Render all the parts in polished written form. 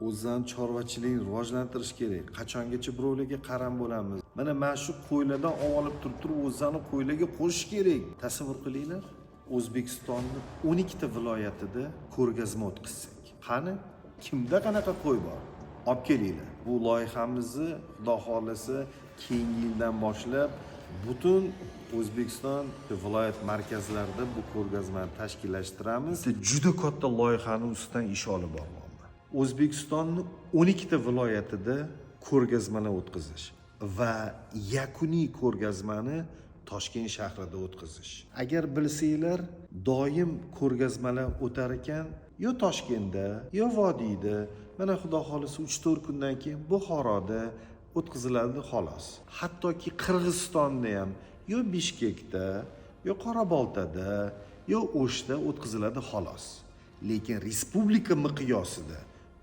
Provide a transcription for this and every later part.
O'zdan chorvachilikni rivojlantirish kerak. Qachongacha birovlarga qaram bo'lamiz? Mana shu qo'ylardan olib turib o'zani qo'ylarga qo'shish kerak. Tasavvur qilinglar. O'zbekistonning 12 ta viloyatida ko'rgazma o'tkazsak. Qani kimda qanaqa qo'y bor? Olib kelinglar. Bu loyihamizni Xudo xolasa keyingi yildan boshlab butun O'zbekiston viloyat markazlarida bu ko'rgazmani tashkillashtiramiz. Juda katta loyihaning ustidan ish olib bormoqman. O'zbekistonning 12 ta viloyatida ko'rgazmalar o'tkazish va yakuniy ko'rgazmani Toshkent shahrida o'tkazish. Agar bilsanglar, doim ko'rgazmalar o'tar ekan, yo Toshkentda, yo Vodiyda, mana Xudo xolasa 3-4 kundan keyin Buxoroda o'tkaziladi xolos. Hattoki Qirg'izistonda ham yo Bishkekda, yo Qoraboltada, yo O'shda o'tkaziladi xolos. Lekin respublika miqyosida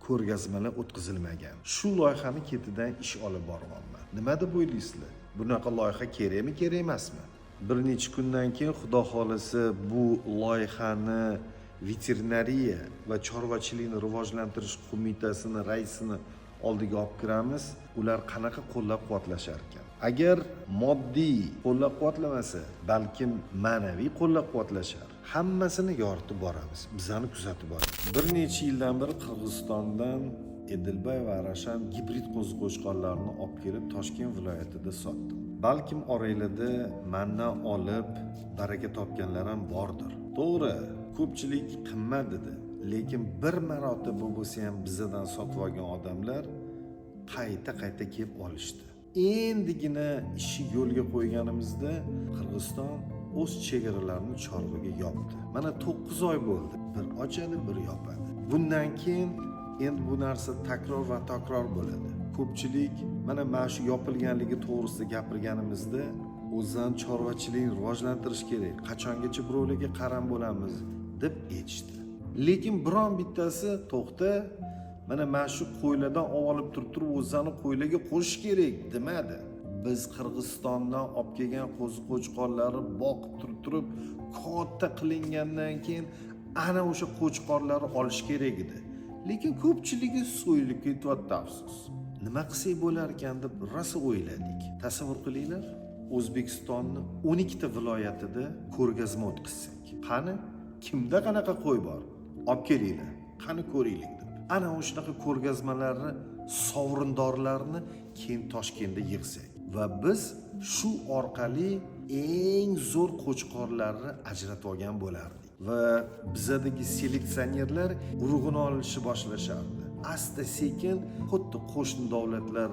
ko'rgazmalar o'tkazilmagan. Shu loyihani ketidan ish olib boryapman. Nima deb o'ylaysizlar? Bunaqa loyiha kerakmi, kerak emasmi? Bir necha kundan keyin Xudo xolasa bu loyihani veterinariya va chorvachilikni rivojlantirish qo'mitasining raisini oldiga olib kiramiz. Ular qanaqa qo'llab-quvvatlashar ekan? Agar moddiy qo'llab-quvvatlamasa, balkim ma'naviy qo'llab-quvvatlashar. Hammasini yoritib boramiz. Bizani kuzatib boramiz. Bir necha yildan beri Qirg'izistondan Edilbay va Arashan gibrid qo'ziqo'chqonlarni olib kelib Toshkent viloyatida sotdim. Balkim oranglarda mendan olib baraka topganlar ham bordir. To'g'ri, ko'pchilik qimmat dedi, lekin bir marotaba bo'lsa ham bizdan sotib olgan odamlar qayta kelib olishdi. Endigina ishi yo'lga qo'yganimizda Qirg'iziston o'z chegaralarini chorvaga yopdi. Mana 9 oy bo'ldi. Bir ochadi, bir yopadi. Bundan keyin endi bu narsa takror va takror bo'ladi. Ko'pchilik mana shu yopilganligi to'g'risida gapirganimizda o'zdan chorvachilikni rivojlantirish kerak. Qachongacha birovlarga qaram bo'lamiz deb aytishdi. Lekin biron bittasi to'xta, mana shu qo'ylardan olib turib o'zani qo'ylarga qo'shish kerak demadi. Biz Qirg'izistondan olib kelgan qo'ziqo'chqonlarni boqib turib katta qilingandan keyin ana o'sha qo'chqonlarni olish kerak edi. Lekin ko'pchiligi so'yilib ketyapti, afsus. Nima qilsak bo'lar ekan deb rosa o'yladik. Tasavvur qilinglar, O'zbekistonning 12 ta viloyatida ko'rgazma o'tkazsak. Qani kimda qanaqa qo'y bor? Olib kelinglar, qani ko'ringlar deb. Ana o'shaqa ko'rgazmalarni sovrindorlarini keyin Toshkentda yig'sak va biz shu orqali eng zo'r qo'chqorlarni ajratib olgan bo'lardik. Va bizadagi seleksionerlar urug'ini olishni boshlashardi. Asta-sekin xuddi qo'shni davlatlar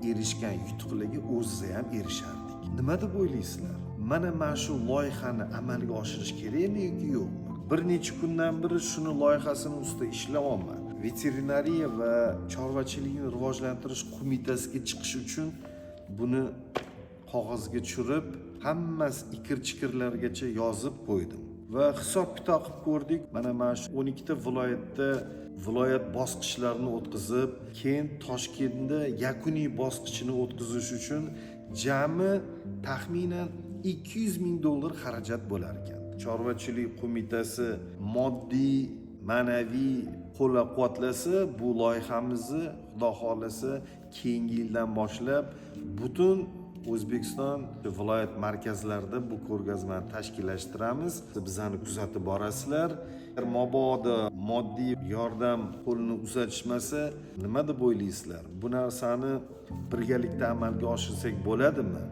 erishgan yutuqlarga o'zimiz ham erishardik. Nima deb o'ylaysizlar? Mana shu loyihani amalga oshirish kerakmi yoki yo'qmi? Bir necha kundan beri shuni loyihasini ustida ishlayapman. Veterinariya va chorvachilikni rivojlantirish qo'mitasiga chiqish uchun buni qog'ozga tushirib, hammasi ikir-chikirlargacha yozib qo'ydim. Va hisob-kitob qilib ko'rdik. Mana shu 12 ta viloyatda viloyat bosqichlarini o'tkazib, keyin Toshkentda yakuniy bosqichini o'tkazish uchun jami taxminan $200,000 xarajat bo'lar ekan. Chorvachilik qo'mitasi moddiy, ma'naviy qo'llab-quvvatlasa, bu loyihamizni Xudo xolasa keyingi yildan boshlab butun O'zbekiston viloyat markazlarida bu ko'rgazmani tashkillashtiramiz. Bizani kuzatib borasizlar. Mabodo moddiy yordam qo'lini uzatishmasa, nima deb o'ylaysizlar? Bu narsani birgalikda amalga oshirsak bo'ladimi?